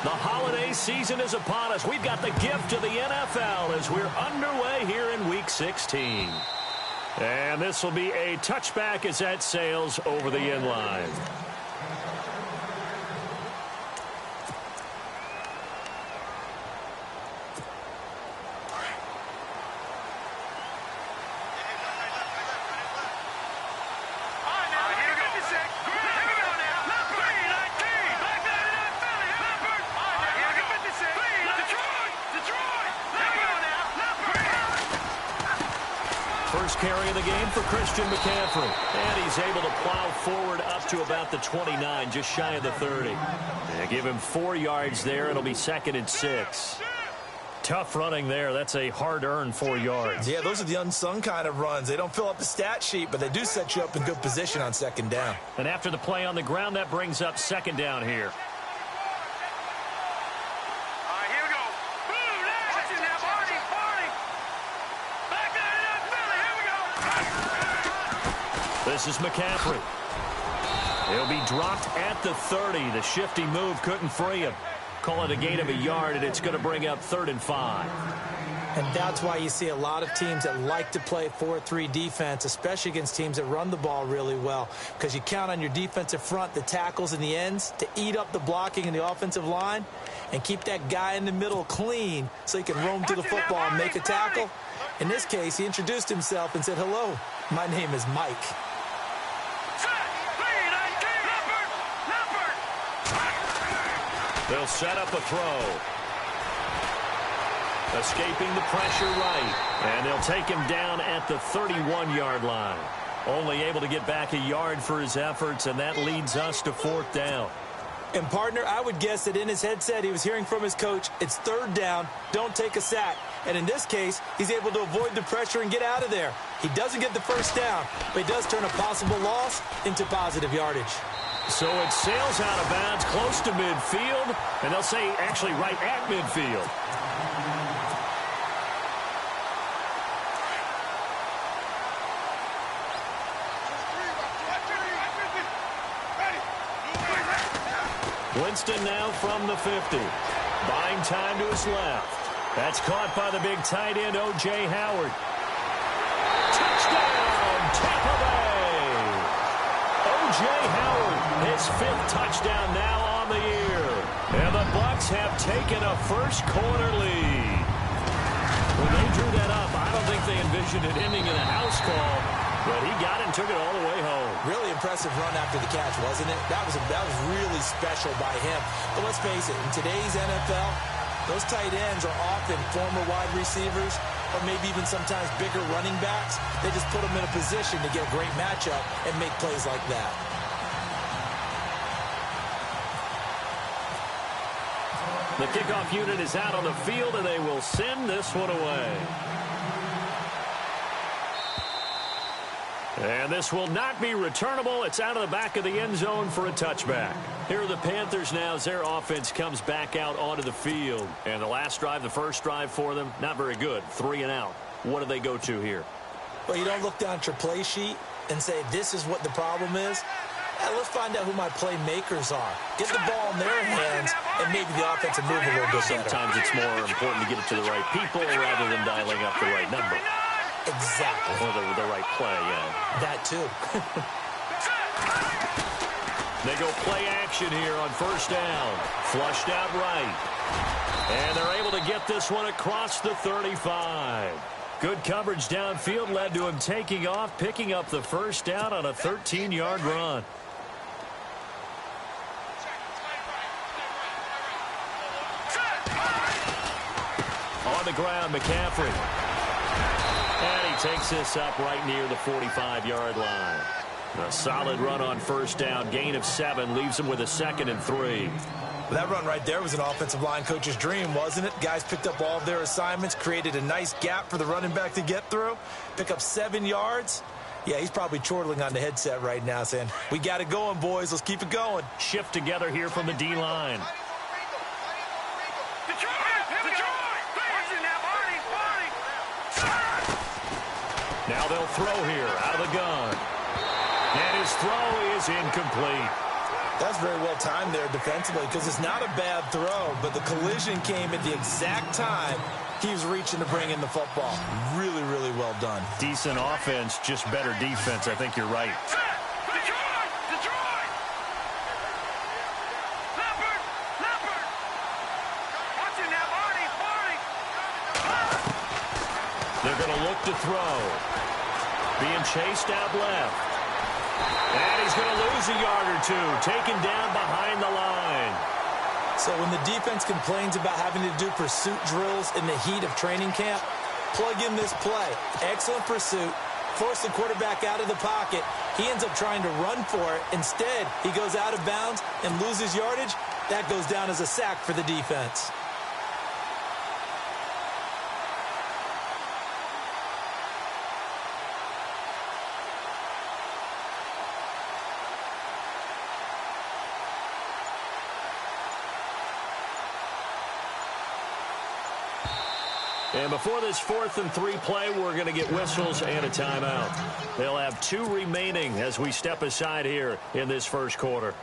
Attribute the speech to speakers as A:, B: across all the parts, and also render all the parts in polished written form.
A: The holiday season is upon us. We've got the gift of the NFL as we're underway here in Week 16. And this will be a touchback as that sails over the end line. First carry of the game for Christian McCaffrey. And he's able to plow forward up to about the 29, just shy of the 30. They give him 4 yards there. It'll be 2nd and 6. Tough running there. That's a hard-earned 4 yards.
B: Yeah, those are the unsung kind of runs. They don't fill up the stat sheet, but they do set you up in good position on 2nd down.
A: And after the play on the ground, that brings up 2nd down here. This is McCaffrey. He'll be dropped at the 30. The shifty move couldn't free him. Call it a gain of a yard, and it's going to bring up 3rd and 5.
B: And that's why you see a lot of teams that like to play 4-3 defense, especially against teams that run the ball really well, because you count on your defensive front, the tackles and the ends, to eat up the blocking in the offensive line and keep that guy in the middle clean so he can roam to the football and make a tackle. In this case, he introduced himself and said, "Hello, my name is Mike."
A: They'll set up a throw. Escaping the pressure right. And they'll take him down at the 31-yard line. Only able to get back a yard for his efforts, and that leads us to 4th down.
B: And, partner, I would guess that in his headset he was hearing from his coach, it's 3rd down, don't take a sack. And in this case, he's able to avoid the pressure and get out of there. He doesn't get the 1st down, but he does turn a possible loss into positive yardage.
A: So it sails out of bounds close to midfield, and they'll say actually right at midfield. Winston now from the 50. Buying time to his left. That's caught by the big tight end, O.J. Howard. Touchdown, Tampa Bay! O.J. Howard, his 5th touchdown now on the year. And the Bucs have taken a first-quarter lead. When they drew that up, I don't think they envisioned it ending in a house call, but he got it and took it all the way home.
B: Really impressive run after the catch, wasn't it? That was really special by him. But let's face it, in today's NFL, those tight ends are often former wide receivers or maybe even sometimes bigger running backs. They just put them in a position to get a great matchup and make plays like that.
A: The kickoff unit is out on the field, and they will send this one away. And this will not be returnable. It's out of the back of the end zone for a touchback. Here are the Panthers now as their offense comes back out onto the field. And the last drive, the first drive for them, not very good. 3 and out. What do they go to here?
B: Well, you don't look down at your play sheet and say, this is what the problem is. Let's find out who my playmakers are. Get the ball in their hands, and maybe the offense will move a little bit better.
A: Sometimes it's more important to get it to the right people rather than dialing up the right number.
B: Exactly.
A: Or the right play, yeah.
B: That too.
A: They go play action here on 1st down. Flushed out right. And they're able to get this one across the 35. Good coverage downfield led to him taking off, picking up the 1st down on a 13-yard run. On the ground, McCaffrey. And he takes this up right near the 45-yard line. A solid run on 1st down. Gain of 7 leaves him with a 2nd and 3.
B: That run right there was an offensive line coach's dream, wasn't it? Guys picked up all of their assignments, created a nice gap for the running back to get through, pick up 7 yards. Yeah, he's probably chortling on the headset right now saying, we got it going, boys. Let's keep it going.
A: Shift together here from the D-line. Now they'll throw here out of the gun. And his throw is incomplete.
B: That's very well timed there defensively because it's not a bad throw, but the collision came at the exact time he was reaching to bring in the football. Really, really well done.
A: Decent offense, just better defense. I think you're right. They're going to look to throw. Being chased out left. And he's going to lose a yard or two. Taken down behind the line.
B: So when the defense complains about having to do pursuit drills in the heat of training camp, plug in this play. Excellent pursuit. Force the quarterback out of the pocket. He ends up trying to run for it. Instead, he goes out of bounds and loses yardage. That goes down as a sack for the defense.
A: And before this 4th and 3 play, we're going to get whistles and a timeout. They'll have 2 remaining as we step aside here in this first quarter.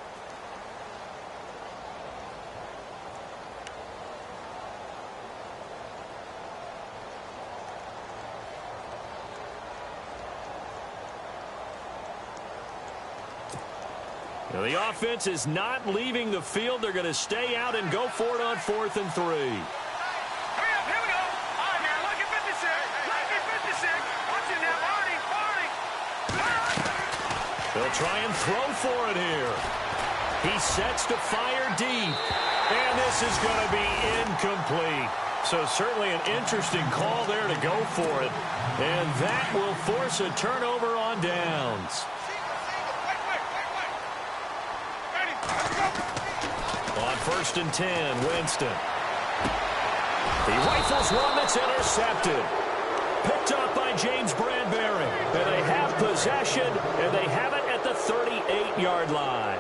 A: Now, the offense is not leaving the field. They're going to stay out and go for it on 4th and 3. They'll try and throw for it here. He sets to fire deep. And this is going to be incomplete. So certainly an interesting call there to go for it. And that will force a turnover on downs. On 1st and 10, Winston. He rifles one that's intercepted. Picked up by James Bradbury. And they have possession, and they have it at the 38-yard line.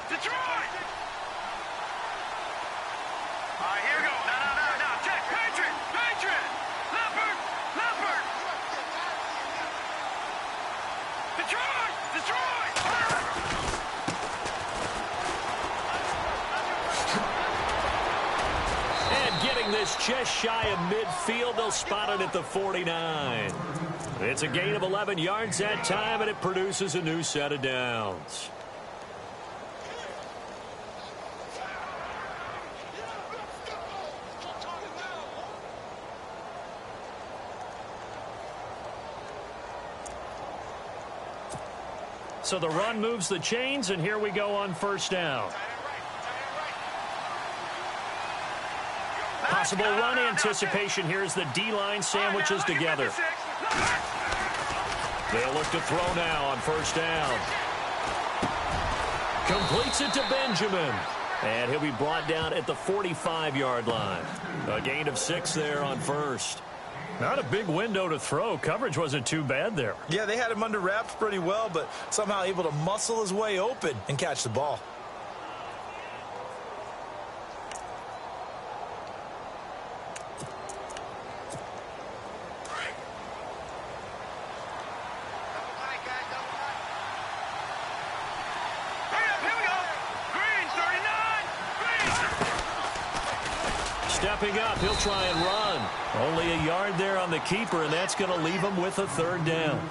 C: Detroit! All right, here we go. No. Check. Patriot! Leopard! Detroit!
A: And getting this just shy of midfield, they'll spot it at the 49. It's a gain of 11 yards that time, and it produces a new set of downs. So the run moves the chains, and here we go on 1st down. Possible run anticipation here as the D-line sandwiches together. They'll look to throw now on 1st down. Completes it to Benjamin. And he'll be brought down at the 45-yard line. A gain of 6 there on 1st. Not a big window to throw. Coverage wasn't too bad there.
B: Yeah, they had him under wraps pretty well, but somehow able to muscle his way open and catch the ball.
A: Stepping up, he'll try and run. Only a yard there on the keeper, and that's going to leave him with a 3rd down.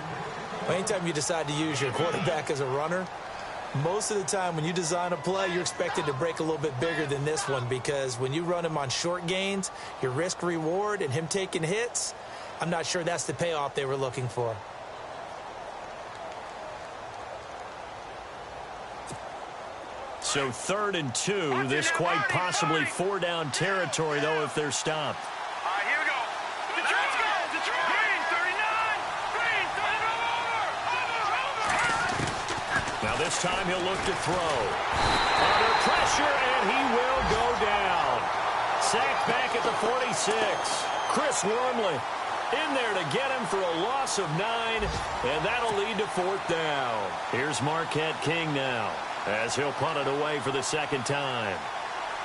B: Anytime you decide to use your quarterback as a runner, Most of the time when you design a play, you're expected to break a little bit bigger than this one because when you run him on short gains, your risk-reward and him taking hits, I'm not sure that's the payoff they were looking for.
A: So 3rd and 2. This quite possibly 4-down territory, though, if they're stopped.
C: All right, here we go. Let's go. Green, 39. Green, over.
A: Now this time he'll look to throw. Under pressure, and he will go down. Sacked back at the 46. Chris Wormley in there to get him for a loss of 9, and that'll lead to 4th down. Here's Marquette King now, as he'll punt it away for the 2nd time.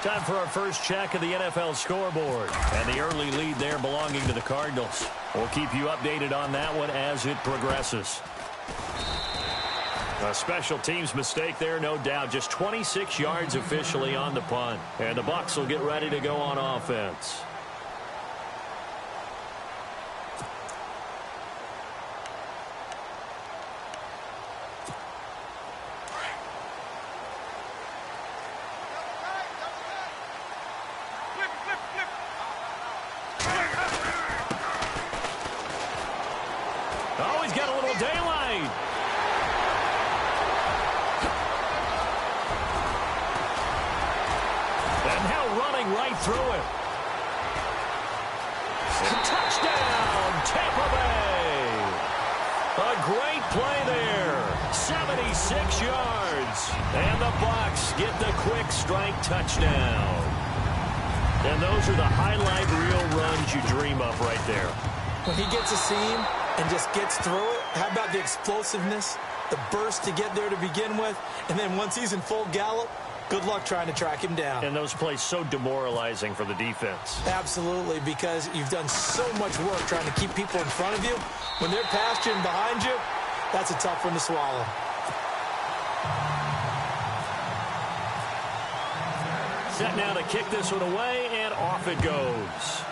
A: Time for our first check of the NFL scoreboard. And the early lead there belonging to the Cardinals. We'll keep you updated on that one as it progresses. A special teams mistake there, no doubt. Just 26 yards officially on the punt. And the Bucs will get ready to go on offense. Oh, he's got a little daylight. And now running right through it. Touchdown, Tampa Bay. A great play there. 76 yards. And the Bucs get the quick strike touchdown. And those are the highlight reel runs you dream of right there.
B: When he gets a seam and just gets through it, how about the explosiveness, the burst to get there to begin with, and then once he's in full gallop, good luck trying to track him down.
A: And those plays so demoralizing for the defense.
B: Absolutely, because you've done so much work trying to keep people in front of you. When they're past you and behind you, that's a tough one to swallow.
A: Set now to kick this one away, and off it goes.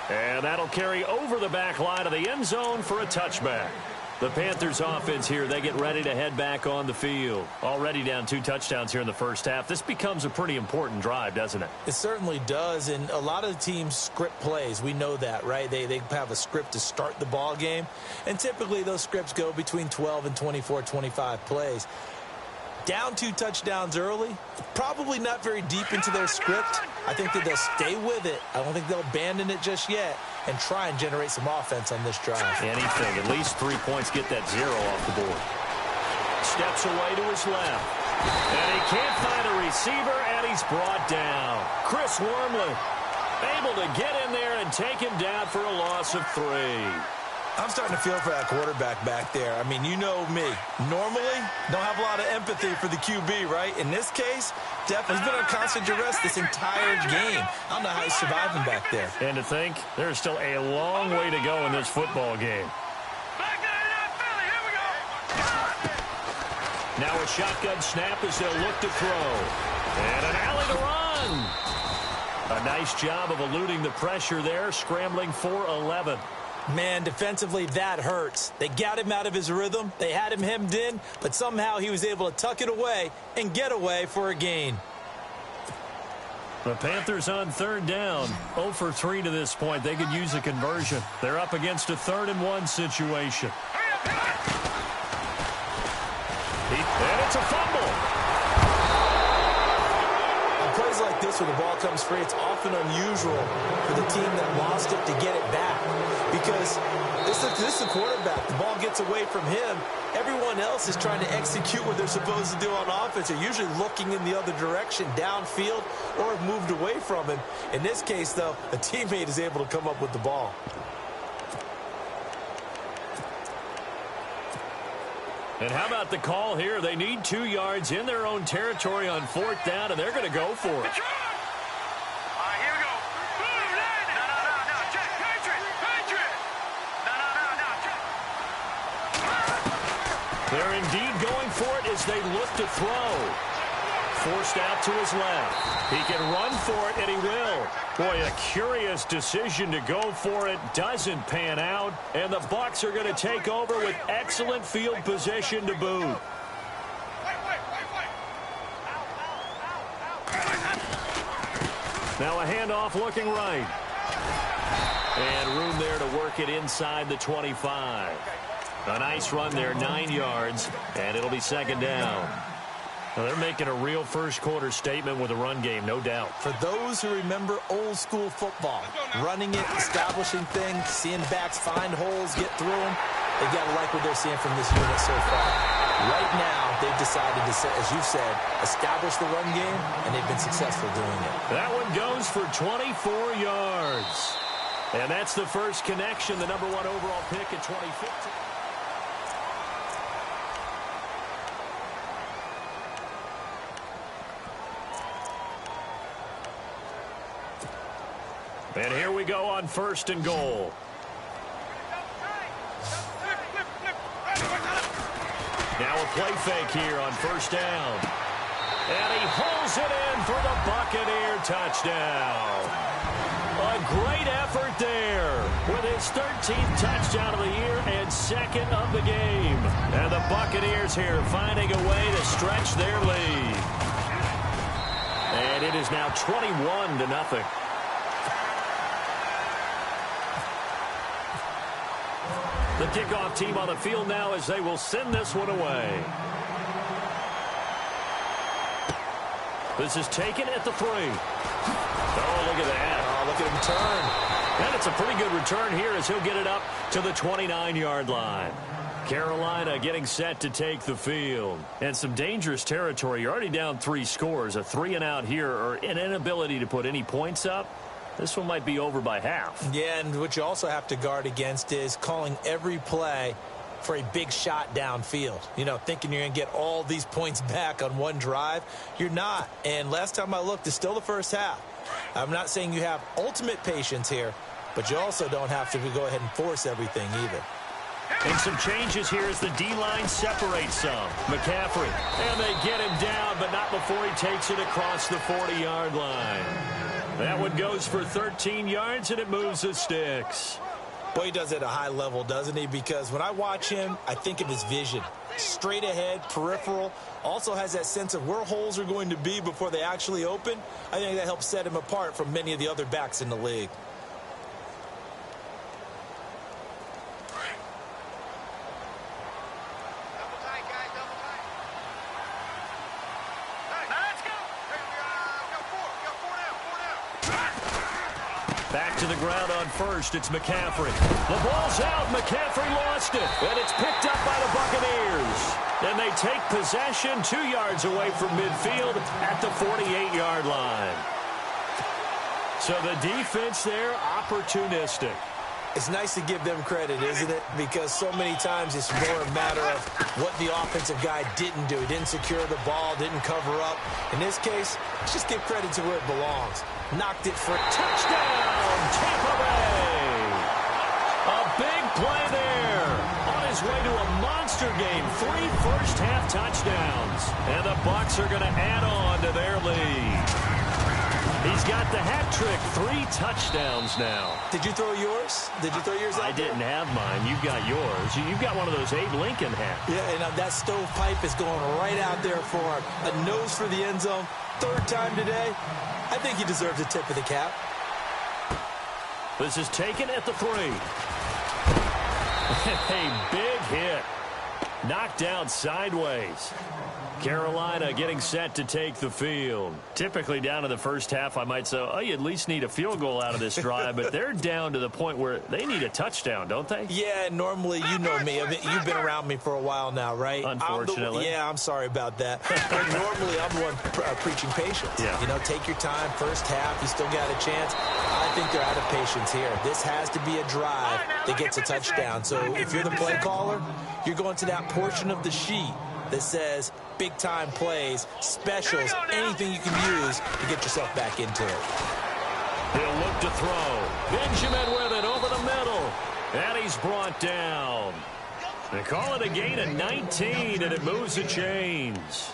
A: And that'll carry over the back line of the end zone for a touchback. The Panthers offense here, they get ready to head back on the field. Already down 2 touchdowns here in the first half. This becomes a pretty important drive, doesn't it?
B: It certainly does, and a lot of the teams script plays. We know that, right? They have a script to start the ball game, and typically those scripts go between 12 and 24, 25 plays. Down 2 touchdowns early, probably not very deep into their script. I think that they'll stay with it. I don't think they'll abandon it just yet and try and generate some offense on this drive.
A: Anything, at least 3 points, get that 0 off the board. Steps away to his left. And he can't find a receiver, and he's brought down. Chris Wormley able to get in there and take him down for a loss of 3.
B: I'm starting to feel for that quarterback back there. I mean, you know me. Normally, don't have a lot of empathy for the QB, right? In this case, definitely, he's been on constant duress this entire game. I don't know how he's surviving back there.
A: And to think, there's still a long way to go in this football game. Now a shotgun snap as they'll look to throw. And an alley to run. A nice job of eluding the pressure there, scrambling for 11.
B: Man, defensively, that hurts. They got him out of his rhythm. They had him hemmed in, but somehow he was able to tuck it away and get away for a gain.
A: The Panthers on 3rd down. 0 for 3 to this point. They could use a conversion. They're up against a 3rd and 1 situation. And it's a fumble.
B: On plays like this where the ball comes free, it's often unusual for the team that lost it to get it back. Because this is a quarterback. The ball gets away from him. Everyone else is trying to execute what they're supposed to do on offense. They're usually looking in the other direction, downfield, or have moved away from him. In this case, though, a teammate is able to come up with the ball.
A: And how about the call here? They need 2 yards in their own territory on 4th down, and they're going to go for it. They're indeed going for it as they look to throw. forced out to his left. He can run for it, and he will. Boy, a curious decision to go for it. Doesn't pan out, and the Bucs are going to take over with excellent field position to boot. Now a handoff looking right. And room there to work it inside the 25. A nice run there, 9 yards, and it'll be second down. Well, they're making a real first-quarter statement with a run game, no doubt.
B: For those who remember old-school football, running it, establishing things, seeing backs find holes, get through them, they got to like what they're seeing from this unit so far. Right now, they've decided to, as you said, establish the run game, and they've been successful doing it.
A: That one goes for 24 yards. And that's the first connection, the #1 overall pick in 2015. And here we go on 1st and goal. Now a play fake here on 1st down. And he holds it in for the Buccaneer touchdown. A great effort there with his 13th touchdown of the year and 2nd of the game. And the Buccaneers here finding a way to stretch their lead. And it is now 21-0. The kickoff team on the field now as they will send this one away. This is taken at the 3. Oh, look at that.
B: Oh, look at him turn.
A: And it's a pretty good return here as he'll get it up to the 29-yard line. Carolina getting set to take the field. And some dangerous territory. You're already down 3 scores. A 3-and-out here or an inability to put any points up. This one might be over by half.
B: Yeah, and what you also have to guard against is calling every play for a big shot downfield. You know, thinking you're going to get all these points back on one drive. You're not. And last time I looked, it's still the first half. I'm not saying you have ultimate patience here, but you also don't have to go ahead and force everything either.
A: And some changes here as the D-line separates some. McCaffrey, and they get him down, but not before he takes it across the 40-yard line. That one goes for 13 yards, and it moves the sticks.
B: Boy, he does it at a high level, doesn't he? Because when I watch him, I think of his vision. Straight ahead, peripheral. Also has that sense of where holes are going to be before they actually open. I think that helps set him apart from many of the other backs in the league.
A: Back to the ground on 1st. It's McCaffrey. The ball's out. McCaffrey lost it. And it's picked up by the Buccaneers. And they take possession 2 yards away from midfield at the 48-yard line. So the defense there, opportunistic.
B: It's nice to give them credit, isn't it? Because so many times it's more a matter of what the offensive guy didn't do. He didn't secure the ball, didn't cover up. In this case, let's just give credit to where it belongs. Knocked it for a touchdown, Tampa Bay. A big play there. On his way to a monster game. 3 first-half touchdowns. And the Bucs are going to add on to their lead. He's got the hat trick. 3 touchdowns now. Did you throw yours? Did you throw yours out
A: I didn't have mine. You've got yours. You've got one of those Abe Lincoln hats.
B: Yeah, and that stovepipe is going right out there for him. A nose for the end zone. 3rd time today. I think he deserves a tip of the cap.
A: This is taken at the 3. A big hit. Knocked down sideways. Carolina getting set to take the field. Typically down to the first half, I might say, oh, you at least need a field goal out of this drive, but they're down to the point where they need a touchdown, don't they?
B: Yeah, normally, you know me. You've been around me for a while now, right?
A: Unfortunately.
B: I'm sorry about that. But normally, I'm the one preaching patience.
A: Yeah.
B: You know, take your time. First half, you still got a chance. I think they're out of patience here. This has to be a drive that gets a touchdown. So if you're the play caller, you're going to that portion of the sheet that says big-time plays, specials, anything you can use to get yourself back into it.
A: He'll look to throw. Benjamin with it over the middle. And he's brought down. They call it a gain of 19, and it moves the chains.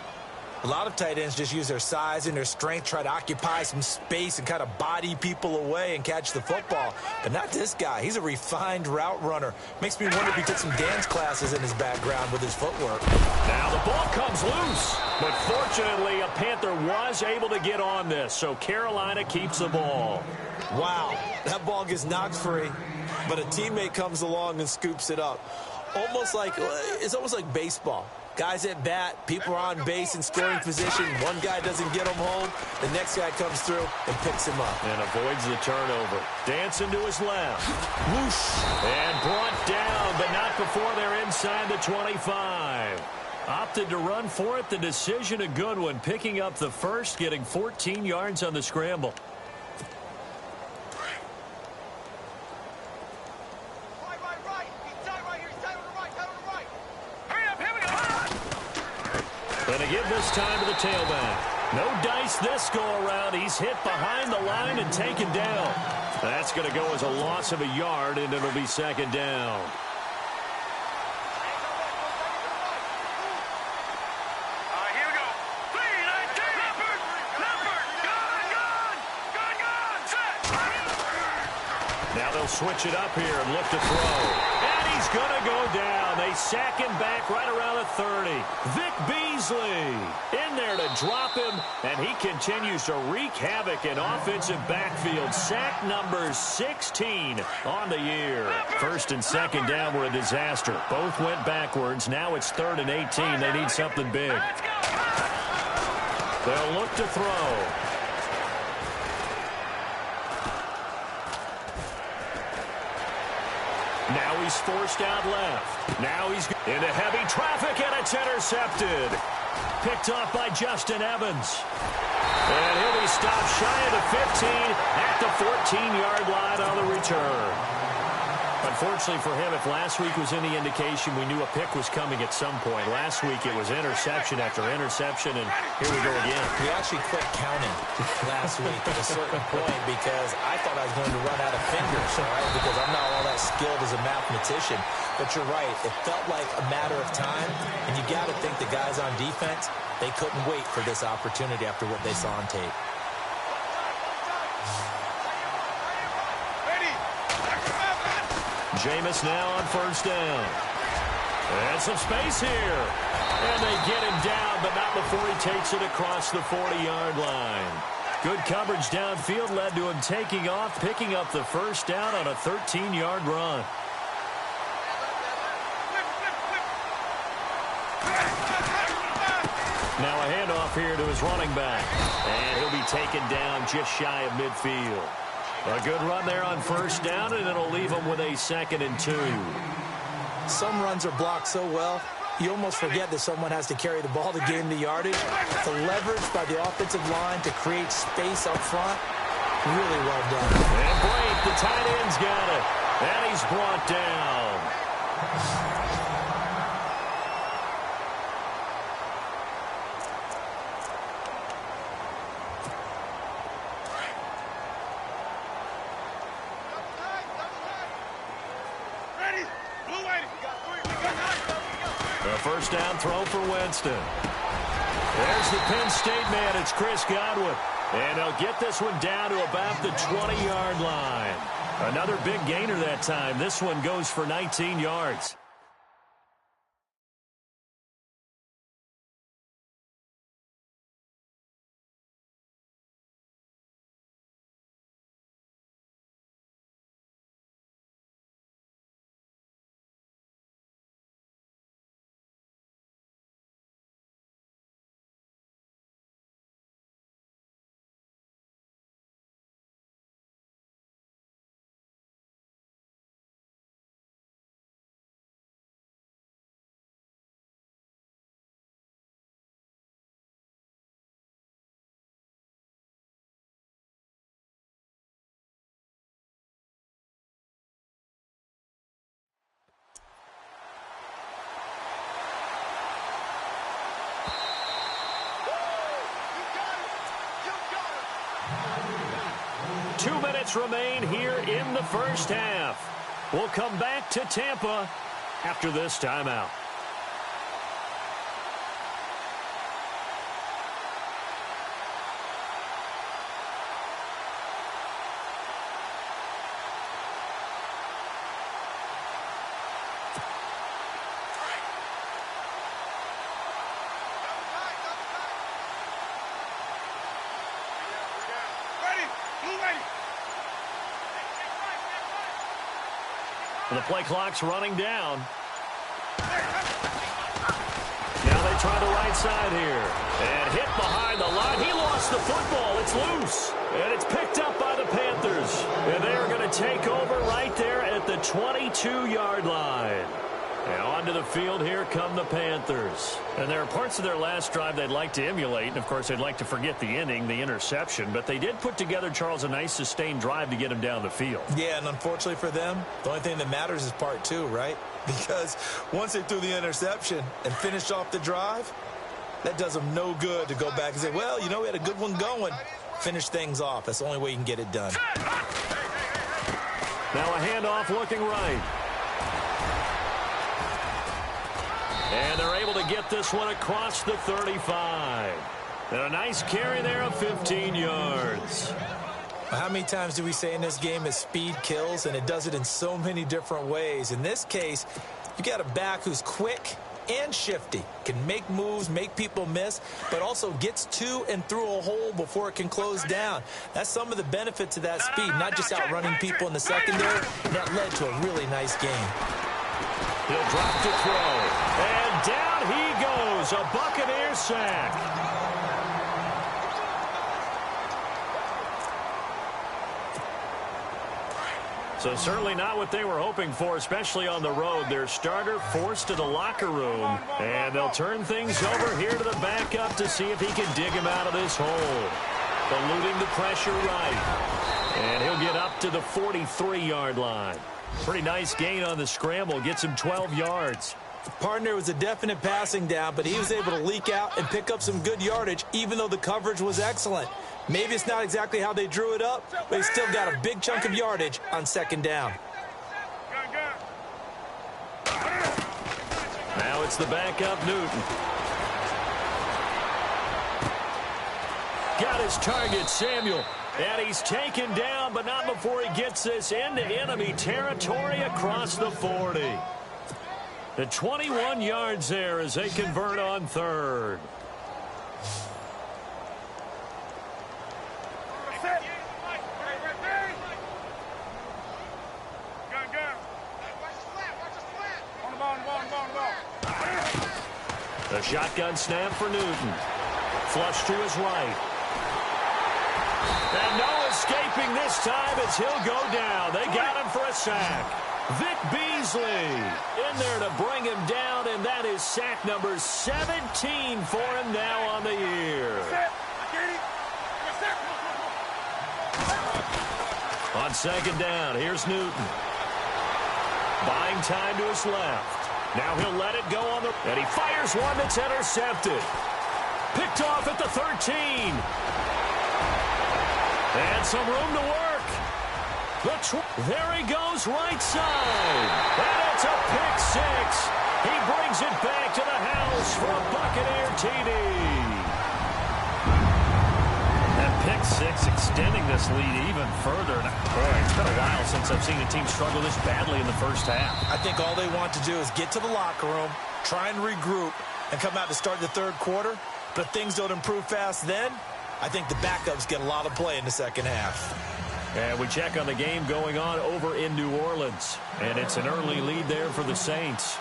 B: A lot of tight ends just use their size and their strength, try to occupy some space and kind of body people away and catch the football. But not this guy. He's a refined route runner. Makes me wonder if he took some dance classes in his background with his footwork.
A: Now the ball comes loose. But fortunately, a Panther was able to get on this, so Carolina keeps the ball.
B: Wow, that ball gets knocked free, but a teammate comes along and scoops it up. It's almost like baseball. Guys at bat, people are on base in scoring position. One guy doesn't get him home. The next guy comes through and picks him up.
A: And avoids the turnover. Dancing to his left. Whoosh. And brought down, but not before they're inside the 25. Opted to run for it. The decision a good one. Picking up the first, getting 14 yards on the scramble. Gonna give this time to the tailback. No dice this go-around. He's hit behind the line and taken down. That's going to go as a loss of a yard, and it'll be second down.
C: Here we go. 3-19. Leopard. Gone. Set.
A: Now they'll switch it up here and look to throw. And he's going to go down. They sack him back right around the 30. Vic Beasley in there to drop him, and he continues to wreak havoc in offensive backfield. Sack number 16 on the year. First and second down were a disaster. Both went backwards. Now it's 3rd and 18. They need something big. They'll look to throw. Now he's forced out left. Now he's into heavy traffic, and it's intercepted. Picked off by Justin Evans. And he'll be stopped shy of the 15 at the 14-yard line on the return. Unfortunately for him, if last week was any indication, we knew a pick was coming at some point. Last week it was interception after interception, and here we go again.
B: We actually quit counting last week at a certain point because I thought I was going to run out of fingers, right? Because I'm not all that skilled as a mathematician. But you're right. It felt like a matter of time, and you got to think the guys on defense, they couldn't wait for this opportunity after what they saw on tape.
A: Jameis now on first down. And some space here. And they get him down, but not before he takes it across the 40-yard line. Good coverage downfield led to him taking off, picking up the first down on a 13-yard run. Now a handoff here to his running back. And he'll be taken down just shy of midfield. A good run there on first down, and it'll leave him with a 2nd and 2.
B: Some runs are blocked so well, you almost forget that someone has to carry the ball to gain the yardage. The leverage by the offensive line to create space up front, really well done.
A: And Blake, the tight end's got it. And he's brought down. A first down throw for Winston. There's the Penn State man. It's Chris Godwin. And he'll get this one down to about the 20-yard line. Another big gainer that time. This one goes for 19 yards. Two minutes remain here in the first half. We'll come back to Tampa after this timeout. The play clock's running down. Now they try the right side here. And hit behind the line. He lost the football. It's loose. And it's picked up by the Panthers. And they are going to take over right there at the 22-yard line. And onto the field, here come the Panthers. And there are parts of their last drive they'd like to emulate. And, of course, they'd like to forget the inning, the interception. But they did put together, Charles, a nice sustained drive to get him down the field.
B: Yeah, and unfortunately for them, the only thing that matters is part two, right? Because once they threw the interception and finished off the drive, that does them no good to go back and say, well, you know, we had a good one going. Finish things off. That's the only way you can get it done.
A: Now a handoff looking right. And they're able to get this one across the 35. And a nice carry there of 15 yards.
B: How many times do we say in this game that speed kills, and it does it in so many different ways? In this case, you got a back who's quick and shifty, can make moves, make people miss, but also gets to and through a hole before it can close down. That's some of the benefits of that speed, not just outrunning people in the secondary. That led to a really nice game.
A: He'll drop to throw. And down he goes. A Buccaneer sack. So certainly not what they were hoping for, especially on the road. Their starter forced to the locker room. And they'll turn things over here to the backup to see if he can dig him out of this hole. Eluding the pressure right. And he'll get up to the 43-yard line. Pretty nice gain on the scramble. Gets him 12 yards.
B: Partner was a definite passing down, but he was able to leak out and pick up some good yardage, even though the coverage was excellent. Maybe it's not exactly how they drew it up, but he still got a big chunk of yardage on second down.
A: Now it's the backup, Newton. Got his target, Samuel. And he's taken down, but not before he gets this into enemy territory across the 40. The 21 yards there as they convert on third. The shotgun snap for Newton. Flush to his right. And no escaping this time as he'll go down. They got him for a sack. Vic Beasley in there to bring him down, and that is sack number 17 for him now on the year. On second down, here's Newton. Buying time to his left. Now he'll let it go on the... And he fires one that's intercepted. Picked off at the 13. And some room to work. There he goes, right side. And it's a pick six. He brings it back to the house for a Buccaneer TD. And pick six extending this lead even further. Boy, it's been a while since I've seen a team struggle this badly in the first half.
B: I think all they want to do is get to the locker room, try and regroup, and come out to start the third quarter. But if things don't improve fast then, I think the backups get a lot of play in the second half.
A: And we check on the game going on over in New Orleans. And it's an early lead there for the Saints.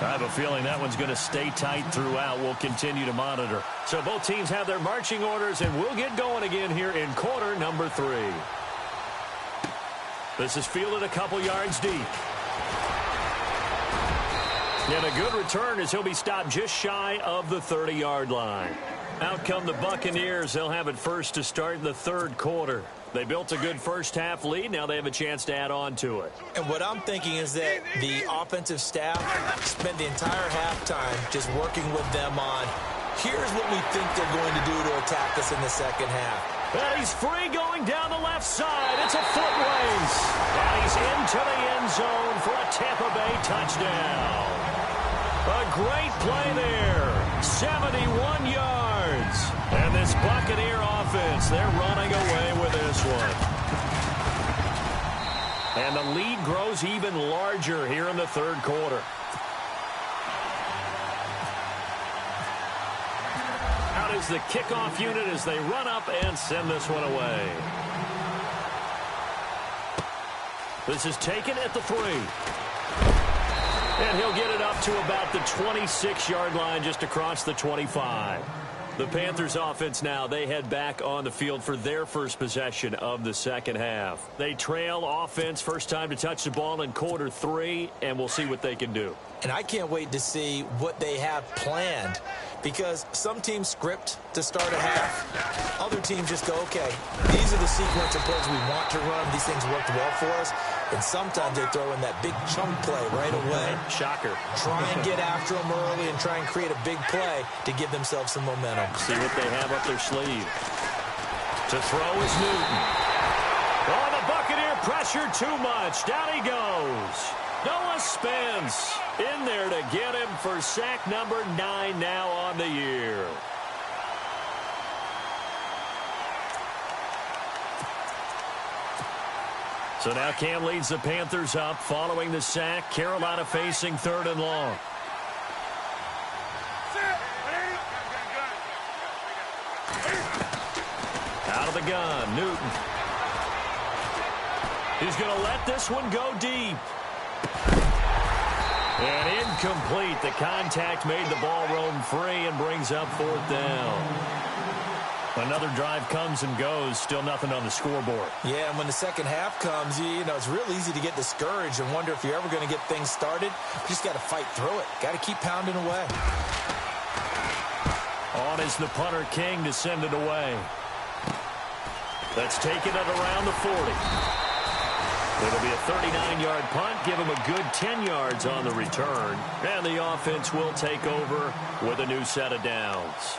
A: I have a feeling that one's going to stay tight throughout. We'll continue to monitor. So both teams have their marching orders, and we'll get going again here in quarter number 3. This is fielded a couple yards deep. And a good return as he'll be stopped just shy of the 30-yard line. Out come the Buccaneers. They'll have it first to start in the third quarter. They built a good first-half lead. Now they have a chance to add on to it.
B: And what I'm thinking is that the offensive staff spent the entire halftime just working with them on, here's what we think they're going to do to attack us in the second half.
A: And he's free going down the left side. It's a foot race. And he's into the end zone for a Tampa Bay touchdown. A great play there. 71 yards. And this Buccaneer offense, they're running away with this one. And the lead grows even larger here in the third quarter. Out is the kickoff unit as they run up and send this one away. This is taken at the 3. And he'll get it up to about the 26-yard line, just across the 25. The Panthers offense now, they head back on the field for their first possession of the second half. They trail offense, first time to touch the ball in quarter 3, and we'll see what they can do.
B: And I can't wait to see what they have planned, because some teams script to start a half. Other teams just go, okay, these are the sequence of plays we want to run. These things worked well for us. And sometimes they throw in that big chunk play right away.
A: Shocker.
B: Try and get after them early and try and create a big play to give themselves some momentum.
A: See what they have up their sleeve. To throw is Newton. Oh, the Buccaneer pressure too much. Down he goes. Noah Spence in there to get him for sack number 9 now on the year. So now Cam leads the Panthers up following the sack. Carolina facing 3rd and long. Out of the gun, Newton. He's going to let this one go deep. And incomplete. The contact made the ball roam free and brings up 4th down. Another drive comes and goes. Still nothing on the scoreboard.
B: Yeah, and when the second half comes, you know, it's real easy to get discouraged and wonder if you're ever going to get things started. You just got to fight through it. Got to keep pounding away.
A: On is the punter King to send it away. That's taken at around the 40. It'll be a 39-yard punt. Give him a good 10 yards on the return. And the offense will take over with a new set of downs.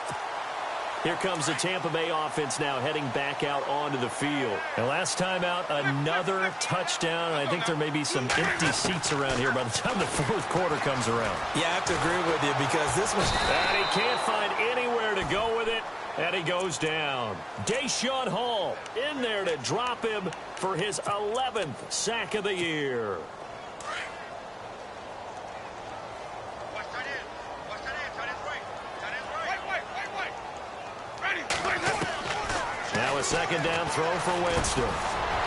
A: Here comes the Tampa Bay offense now heading back out onto the field. And last time out, another touchdown. And I think there may be some empty seats around here by the time the 4th quarter comes around.
B: Yeah, I have to agree with you because this was...
A: And he can't find anywhere to go with it. And he goes down. Deshaun Hall in there to drop him for his 11th sack of the year. Now a second down throw for Winston.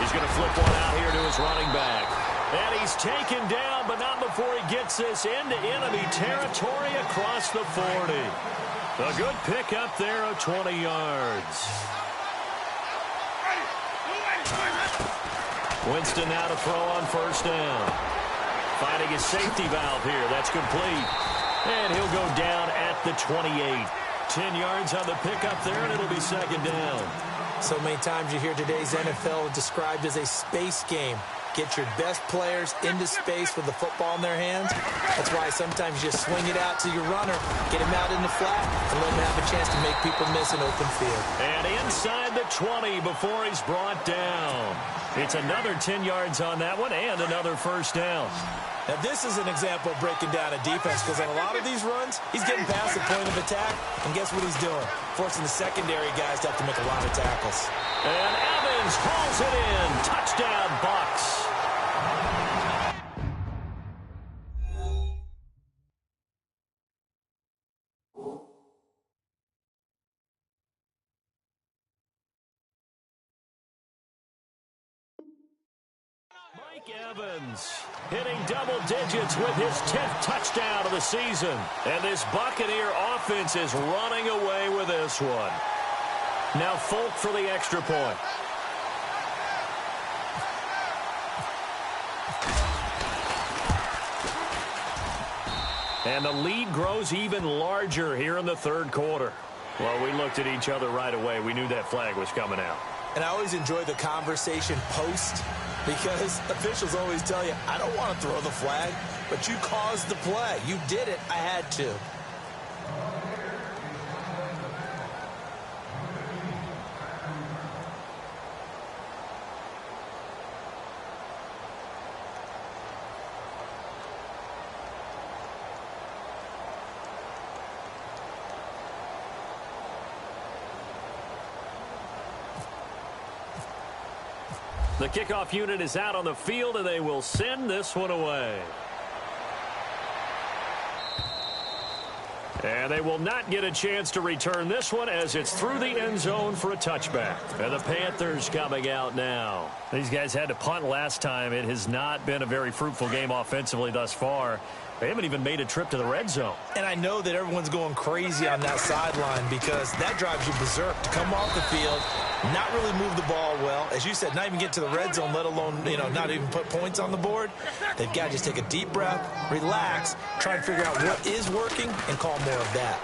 A: He's going to flip one out here to his running back. And he's taken down, but not before he gets this into enemy territory across the 40. A good pickup there of 20 yards. Winston now to throw on first down. Finding his safety valve here. That's complete. And he'll go down at the 28. 10 yards on the pickup there, and it'll be second down.
B: So many times you hear today's NFL described as a space game. Get your best players into space with the football in their hands. That's why sometimes you just swing it out to your runner, get him out in the flat, and let him have a chance to make people miss an open field.
A: And inside the 20 before he's brought down. It's another 10 yards on that one and another first down.
B: Now, this is an example of breaking down a defense because on a lot of these runs, he's getting past the point of attack, and guess what he's doing? Forcing the secondary guys to have to make a lot of tackles.
A: And Evans hauls it in. Touchdown, Bucs. Mike Evans hitting double digits with his 10th touchdown of the season. And this Buccaneer offense is running away with this one. Now Folk for the extra point. And the lead grows even larger here in the 3rd quarter. Well, we looked at each other right away. We knew that flag was coming out.
B: And I always enjoy the conversation post because officials always tell you, I don't want to throw the flag, but you caused the play. You did it. I had to.
A: The kickoff unit is out on the field, and they will send this one away. And they will not get a chance to return this one as it's through the end zone for a touchback. And the Panthers coming out now. These guys had to punt last time. It has not been a very fruitful game offensively thus far. They haven't even made a trip to the red zone. And
B: I know that everyone's going crazy on that sideline because that drives you berserk to come off the field, not really move the ball well. As you said, not even get to the red zone, let alone, not even put points on the board. They've got to just take a deep breath, relax, try and figure out what is working, and call more of that.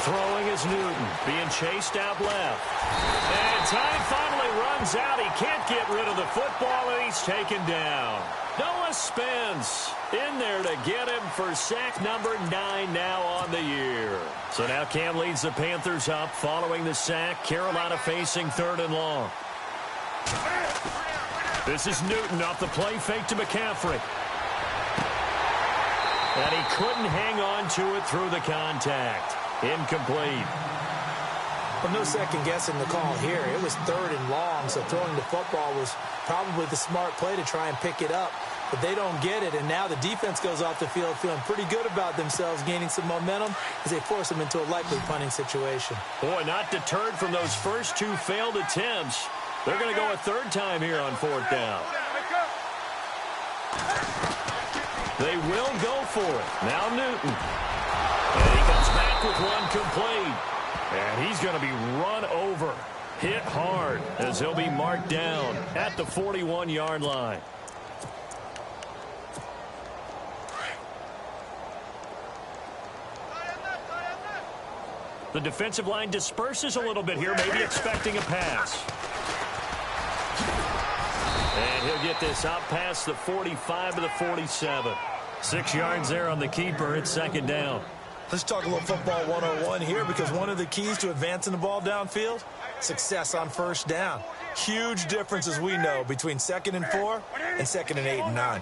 A: Throwing is Newton, being chased out left. And time finally runs out. He can't get rid of the football, and he's taken down. Noah Spence in there to get him for sack number 9 now on the year. So now Cam leads the Panthers up following the sack. Carolina facing 3rd and long. This is Newton off the play fake to McCaffrey. And he couldn't hang on to it through the contact. Incomplete.
B: Well, no second guessing the call here. It was 3rd and long, so throwing the football was probably the smart play to try and pick it up. But they don't get it, and now the defense goes off the field feeling pretty good about themselves, gaining some momentum as they force them into a likely punting situation.
A: Boy, not deterred from those first 2 failed attempts. They're going to go a 3rd time here on 4th down. They will go for it. Now Newton. And he comes back with one complete. And he's going to be run over, hit hard, as he'll be marked down at the 41-yard line. The defensive line disperses a little bit here, maybe expecting a pass. And he'll get this out past the 45 to the 47. 6 yards there on the keeper. It's 2nd down.
B: Let's talk a little football 101 here, because one of the keys to advancing the ball downfield, success on 1st down. Huge difference, as we know, between 2nd and 4 and 2nd and 8 and 9.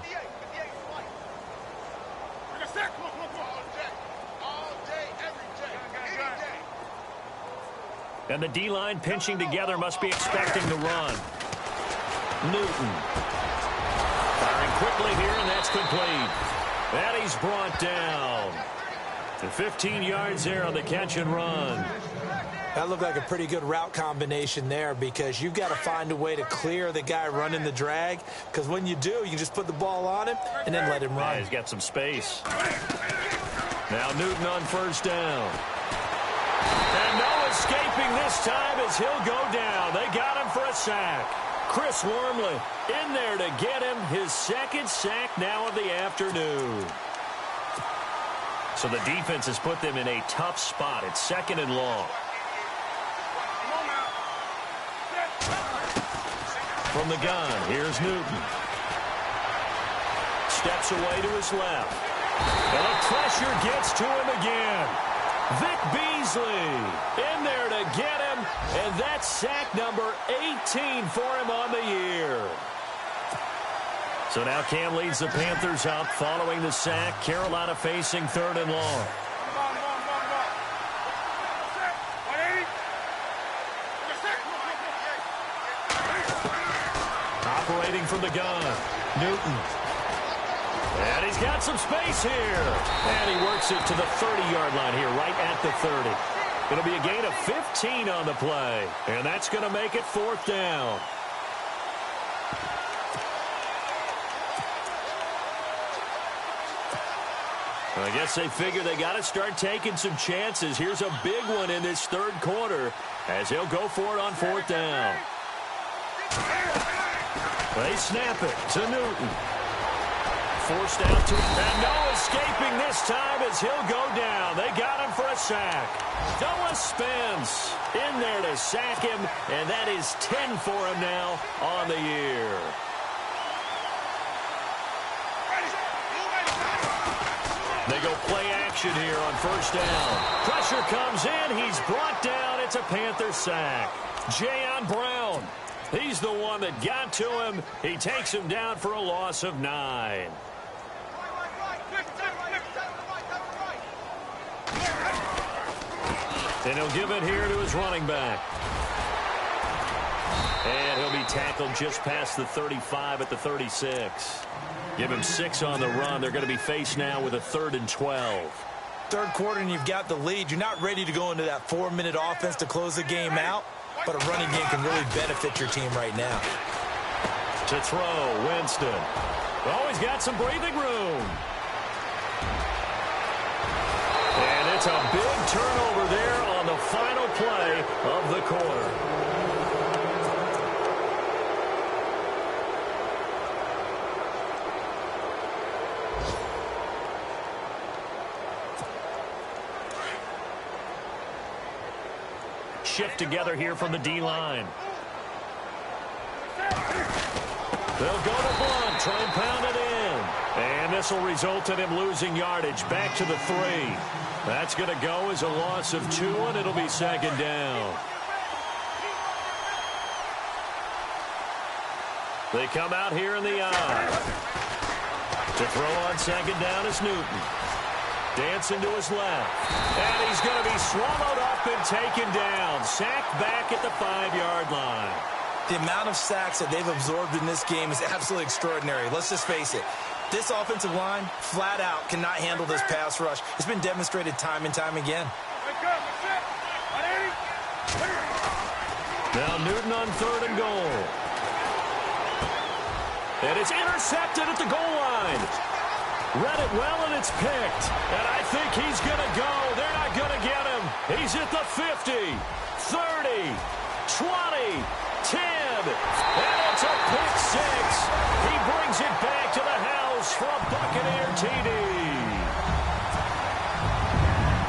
A: And the D-line pinching together, must be expecting the run. Newton. Firing quickly here, and that's complete. And he's brought down. And 15 yards there on the catch and run.
B: That looked like a pretty good route combination there, because you've got to find a way to clear the guy running the drag, because when you do, you can just put the ball on him and then let him run.
A: Yeah, he's got some space. Now Newton on 1st down. And no escaping this time as he'll go down. They got him for a sack. Chris Wormley in there to get him his 2nd sack now of the afternoon. So the defense has put them in a tough spot. It's 2nd and long. From the gun, here's Newton. Steps away to his left. And the pressure gets to him again. Vic Beasley in there to get him. And that's sack number 18 for him on the year. So now Cam leads the Panthers up following the sack. Carolina facing 3rd and long. Operating from the gun, Newton. And he's got some space here. And he works it to the 30-yard line here, right at the 30. It'll be a gain of 15 on the play. And that's going to make it 4th down. I guess they figure they got to start taking some chances. Here's a big one in this 3rd quarter as he'll go for it on 4th down. They snap it to Newton. Forced out to him. And no escaping this time as he'll go down. They got him for a sack. Noah Spence in there to sack him, and that is 10 for him now on the year. They go play action here on 1st down. Pressure comes in. He's brought down. It's a Panther sack. Jayon Brown. He's the one that got to him. He takes him down for a loss of 9. And he'll give it here to his running back. And he'll be tackled just past the 35 at the 36. Give him 6 on the run. They're going to be faced now with a 3rd and 12.
B: third quarter and you've got the lead, you're not ready to go into that 4-minute offense to close the game out, but a running game can really benefit your team right now.
A: To throw, Winston. Oh, he's got some breathing room. And it's a big turnover there on the final play of the quarter. Shift together here from the D-line. They'll go to Blunt, try and pound it in. And this will result in him losing yardage. Back to the 3. That's going to go as a loss of 2, and it'll be second down. They come out here in the eye. To throw on second down is Newton. Dancing to his left. And he's going to be swallowed up and taken down. Sacked back at the 5-yard line.
B: The amount of sacks that they've absorbed in this game is absolutely extraordinary. Let's just face it. This offensive line, flat out, cannot handle this pass rush. It's been demonstrated time and time again.
A: Now Newton on 3rd and goal. And it's intercepted at the goal line. Read it well, and it's picked. And I think he's going to go. They're not going to get him. He's at the 50, 30, 20, 10. And it's a pick 6. He brings it back to the house for a Buccaneer TD.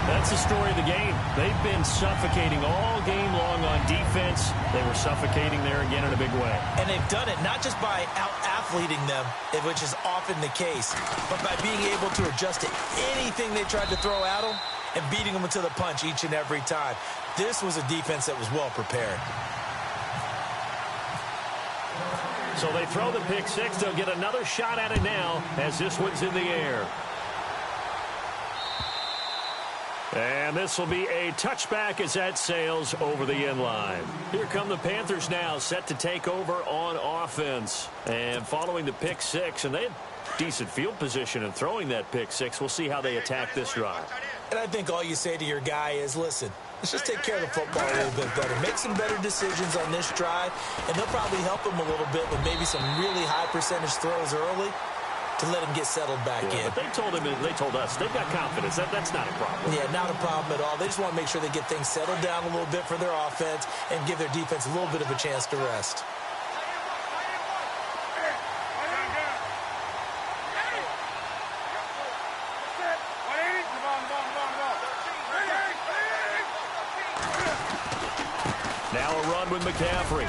A: That's the story of the game. They've been suffocating all game long on defense. They were suffocating there again in a big way.
B: And they've done it not just by out-athleting them, which is often the case, but by being able to adjust to anything they tried to throw at them and beating them to the punch each and every time. This was a defense that was well prepared.
A: So they throw the pick 6. They'll get another shot at it now as this one's in the air. And this will be a touchback as that sails over the end line. Here come the Panthers now, set to take over on offense. And following the pick 6, and they had decent field position in throwing that pick 6. We'll see how they attack this drive.
B: And I think all you say to your guy is, listen, let's just take care of the football a little bit better. Make some better decisions on this drive, and they'll probably help him a little bit with maybe some really high percentage throws early to let him get settled back in.
A: But they told us they've got confidence. That's not a problem.
B: Yeah, not a problem at all. They just want to make sure they get things settled down a little bit for their offense and give their defense a little bit of a chance to rest.
A: Now a run with McCaffrey.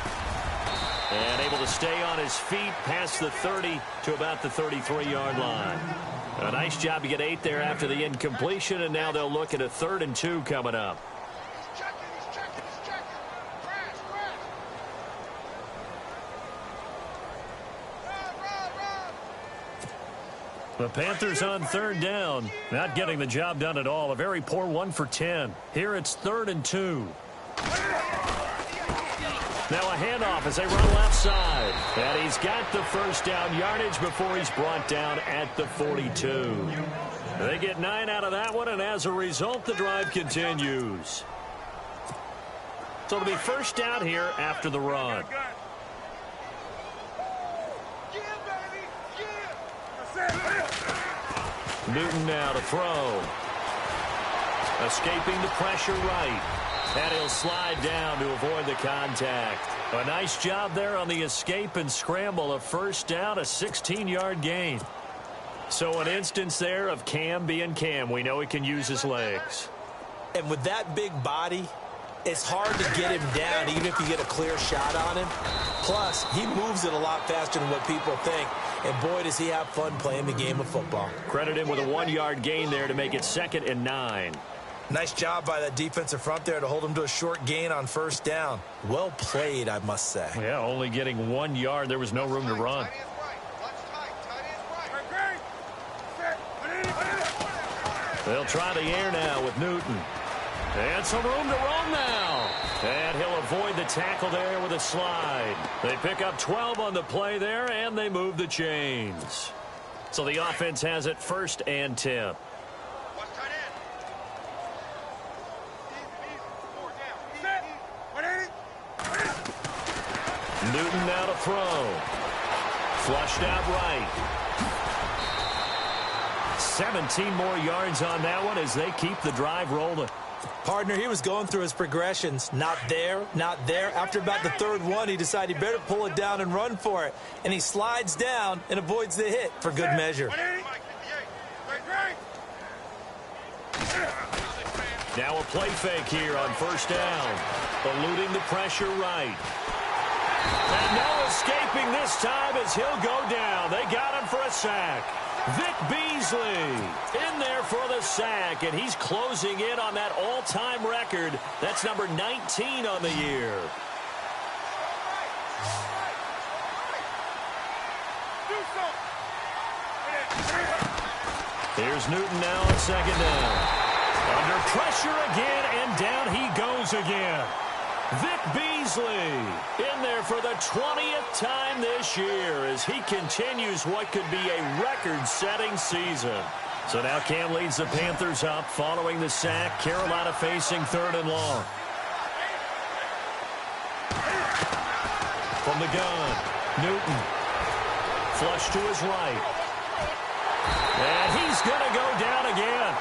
A: And able to stay on his feet past the 30 to about the 33-yard line. A nice job to get 8 there after the incompletion, and now they'll look at a 3rd and 2 coming up. The Panthers on 3rd down, not getting the job done at all. A very poor 1 for 10. Here it's 3rd and 2. Now a handoff as they run left side. And he's got the first down yardage before he's brought down at the 42. They get 9 out of that one, and as a result, the drive continues. So it'll be first down here after the run. Newton now to throw. Escaping the pressure right. And he'll slide down to avoid the contact. A nice job there on the escape and scramble. A first down, a 16-yard gain. So an instance there of Cam being Cam. We know he can use his legs.
B: And with that big body, it's hard to get him down even if you get a clear shot on him. Plus, he moves it a lot faster than what people think. And boy, does he have fun playing the game of football.
A: Credit him with a 1-yard gain there to make it 2nd and 9.
B: Nice job by that defensive front there to hold him to a short gain on first down. Well played, I must say.
A: Yeah, only getting 1 yard. There was no room to run. They'll try the air now with Newton. And some room to run now. And he'll avoid the tackle there with a slide. They pick up 12 on the play there, and they move the chains. So the offense has it 1st and 10. Newton now to throw. Flushed out right. 17 more yards on that one as they keep the drive rolling.
B: Partner, he was going through his progressions. Not there, not there. After about the third one, he decided he better pull it down and run for it. And he slides down and avoids the hit for good measure.
A: Now a play fake here on first down. Eluding the pressure right. And no escaping this time as he'll go down. They got him for a sack. Vic Beasley in there for the sack, and he's closing in on that all-time record. That's number 19 on the year. Here's Newton now on second down. Under pressure again, and down he goes again. Vic Beasley in there for the 20th time this year as he continues what could be a record-setting season. So now Cam leads the Panthers up following the sack. Carolina facing 3rd and long. From the gun, Newton. Flush to his right. And he's going to go down again.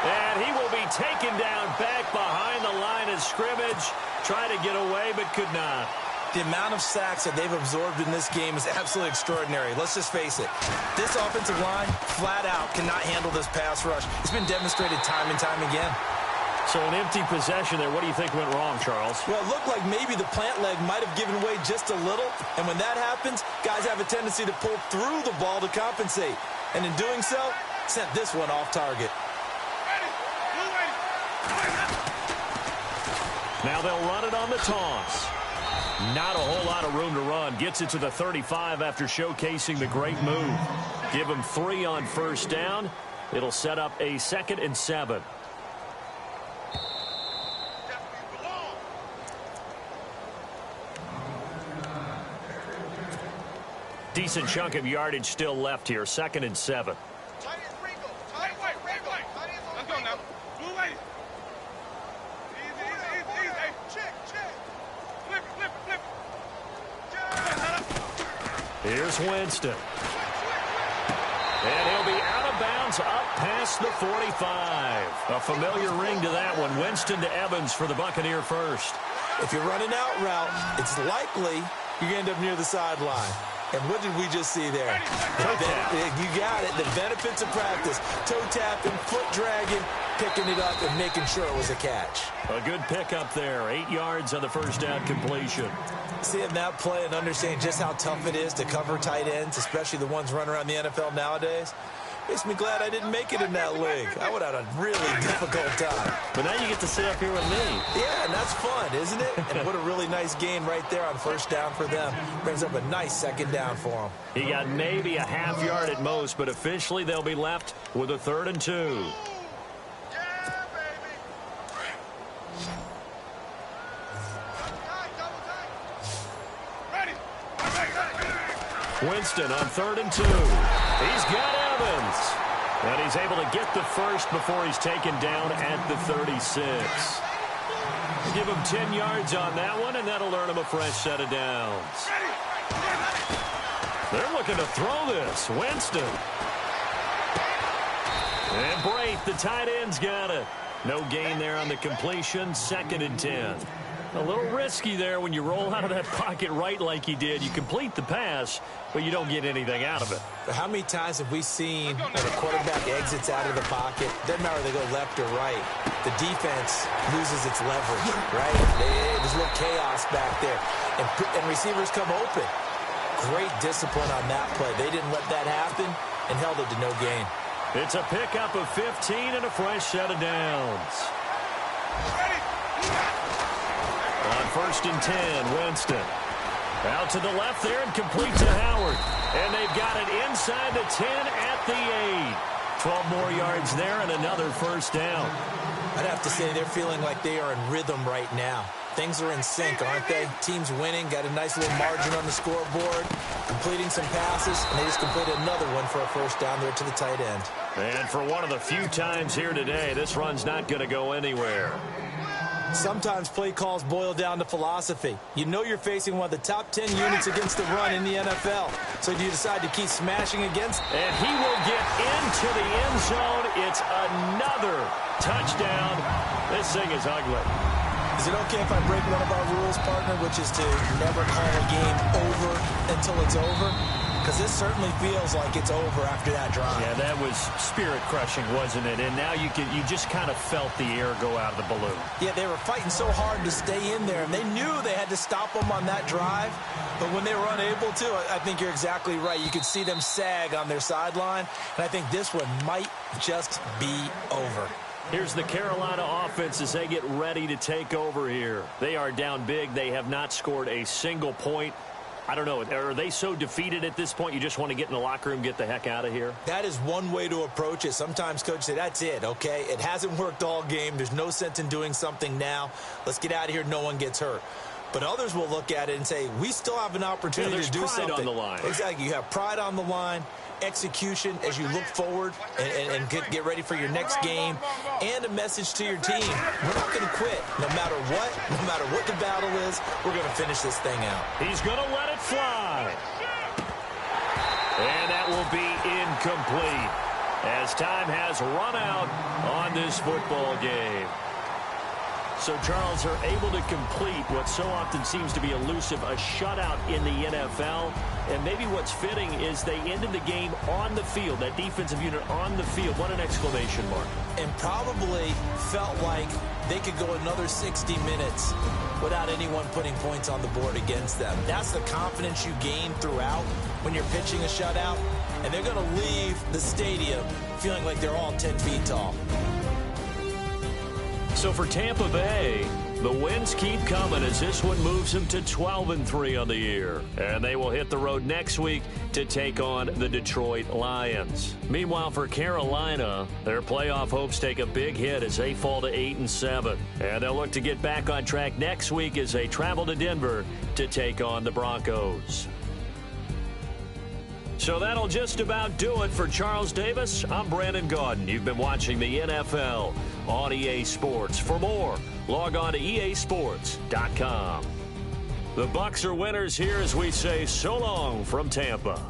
A: And he will be taken down back behind the line of scrimmage. Tried to get away, but could not.
B: The amount of sacks that they've absorbed in this game is absolutely extraordinary. Let's just face it. This offensive line, flat out, cannot handle this pass rush. It's been demonstrated time and time again.
A: So an empty possession there. What do you think went wrong, Charles?
B: Well, it looked like maybe the plant leg might have given way just a little. And when that happens, guys have a tendency to pull through the ball to compensate. And in doing so, sent this one off target.
A: Now they'll run it on the toss. Not a whole lot of room to run. Gets it to the 35 after showcasing the great move. Give him 3 on first down. It'll set up a 2nd and 7. Decent chunk of yardage still left here. 2nd and 7. Here's Winston. And he'll be out of bounds up past the 45. A familiar ring to that one. Winston to Evans for the Buccaneer first.
B: If you're running out route, it's likely you're going to end up near the sideline. And what did we just see there?
A: Toe tap.
B: You got it. The benefits of practice. Toe tapping, foot dragging, picking it up, and making sure it was a catch.
A: A good pickup there. 8 yards on the first down completion.
B: Seeing that play and understanding just how tough it is to cover tight ends, especially the ones running around the NFL nowadays, makes me glad I didn't make it in that league. I would have had a really difficult time.
A: But now you get to sit up here with me.
B: Yeah, and that's fun, isn't it? And what a really nice gain right there on first down for them. Brings up a nice 2nd down for them.
A: He got maybe a half yard at most, but officially they'll be left with a 3rd and 2. Winston on 3rd and 2. He's got Evans. And he's able to get the first before he's taken down at the 36. Give him 10 yards on that one, and that'll earn him a fresh set of downs. They're looking to throw this. Winston. And Braith, the tight end's got it. No gain there on the completion. 2nd and 10. A little risky there when you roll out of that pocket right like he did. You complete the pass, but you don't get anything out of it.
B: But how many times have we seen when a quarterback exits out of the pocket? Doesn't matter whether they go left or right. The defense loses its leverage, right? There's a little chaos back there. And receivers come open. Great discipline on that play. They didn't let that happen and held it to no gain.
A: It's a pickup of 15 and a fresh set of downs. On 1st and 10, Winston. Out to the left there and complete to Howard. And they've got it inside the 10 at the 8. 12 more yards there and another first down.
B: I'd have to say they're feeling like they are in rhythm right now. Things are in sync, aren't they? Team's winning, got a nice little margin on the scoreboard, completing some passes, and they just completed another one for a first down there to the tight end.
A: And for one of the few times here today, this run's not going to go anywhere.
B: Sometimes play calls boil down to philosophy. You know you're facing one of the top 10 units against the run in the NFL. So do you decide to keep smashing against?
A: And he will get into the end zone. It's another touchdown. This thing is ugly.
B: Is it okay if I break one of our rules, partner, which is to never call a game over until it's over? Because this certainly feels like it's over after that drive.
A: Yeah, that was spirit-crushing, wasn't it? And now you just kind of felt the air go out of the balloon.
B: Yeah, they were fighting so hard to stay in there, and they knew they had to stop them on that drive. But when they were unable to, I think you're exactly right. You could see them sag on their sideline, and I think this one might just be over.
A: Here's the Carolina offense as they get ready to take over here. They are down big. They have not scored a single point. I don't know. Are they so defeated at this point you just want to get in the locker room, get the heck out of here?
B: That is one way to approach it. Sometimes coaches say, that's it, okay? It hasn't worked all game. There's no sense in doing something now. Let's get out of here. No one gets hurt. But others will look at it and say, we still have an opportunity to do something.
A: There's pride on the line.
B: Exactly. You have pride on the line, execution as you look forward and get ready for your next game, and a message to your team. We're not going to quit. No matter what the battle is, we're going to finish this thing out.
A: He's going to let it fly. And that will be incomplete as time has run out on this football game. So, Charles, are able to complete what so often seems to be elusive, a shutout in the NFL. And maybe what's fitting is they ended the game on the field, that defensive unit on the field. What an exclamation mark.
B: And probably felt like they could go another 60 minutes without anyone putting points on the board against them. That's the confidence you gain throughout when you're pitching a shutout. And they're going to leave the stadium feeling like they're all 10 feet tall.
A: So for Tampa Bay, the wins keep coming as this one moves them to 12-3 on the year. And they will hit the road next week to take on the Detroit Lions. Meanwhile, for Carolina, their playoff hopes take a big hit as they fall to 8-7. And they'll look to get back on track next week as they travel to Denver to take on the Broncos. So that'll just about do it for Charles Davis. I'm Brandon Gaudin. You've been watching the NFL on EA Sports. For more, log on to easports.com. The Bucs are winners here as we say so long from Tampa.